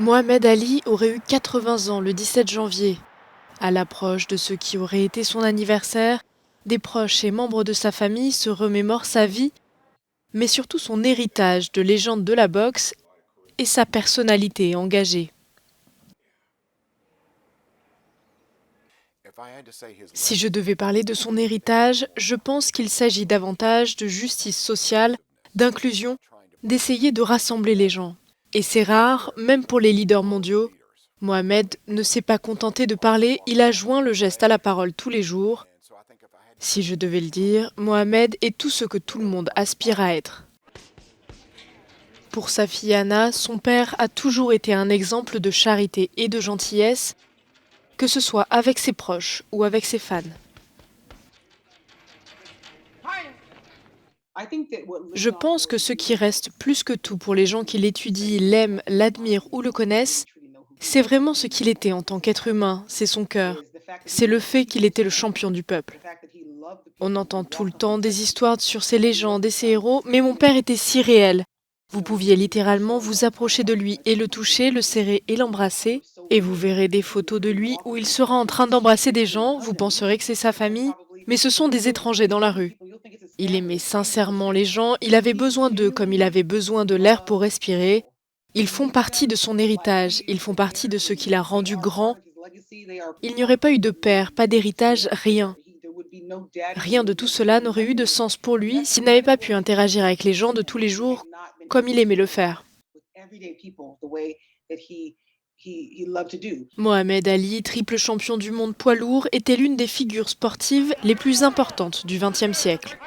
Mohamed Ali aurait eu 80 ans le 17 janvier. À l'approche de ce qui aurait été son anniversaire, des proches et membres de sa famille se remémorent sa vie, mais surtout son héritage de légende de la boxe et sa personnalité engagée. Si je devais parler de son héritage, je pense qu'il s'agit davantage de justice sociale, d'inclusion, d'essayer de rassembler les gens. Et c'est rare, même pour les leaders mondiaux. Mohamed ne s'est pas contenté de parler, il a joint le geste à la parole tous les jours. Si je devais le dire, Mohamed est tout ce que tout le monde aspire à être. Pour sa fille Anna, son père a toujours été un exemple de charité et de gentillesse, que ce soit avec ses proches ou avec ses fans. Je pense que ce qui reste plus que tout pour les gens qui l'étudient, l'aiment, l'admirent ou le connaissent, c'est vraiment ce qu'il était en tant qu'être humain, c'est son cœur. C'est le fait qu'il était le champion du peuple. On entend tout le temps des histoires sur ses légendes et ses héros, mais mon père était si réel. Vous pouviez littéralement vous approcher de lui et le toucher, le serrer et l'embrasser, et vous verrez des photos de lui où il sera en train d'embrasser des gens, vous penserez que c'est sa famille, mais ce sont des étrangers dans la rue. Il aimait sincèrement les gens, il avait besoin d'eux comme il avait besoin de l'air pour respirer. Ils font partie de son héritage, ils font partie de ce qui l'a rendu grand. Il n'y aurait pas eu de père, pas d'héritage, rien. Rien de tout cela n'aurait eu de sens pour lui s'il n'avait pas pu interagir avec les gens de tous les jours comme il aimait le faire. Mohamed Ali, triple champion du monde poids lourd, était l'une des figures sportives les plus importantes du XXe siècle.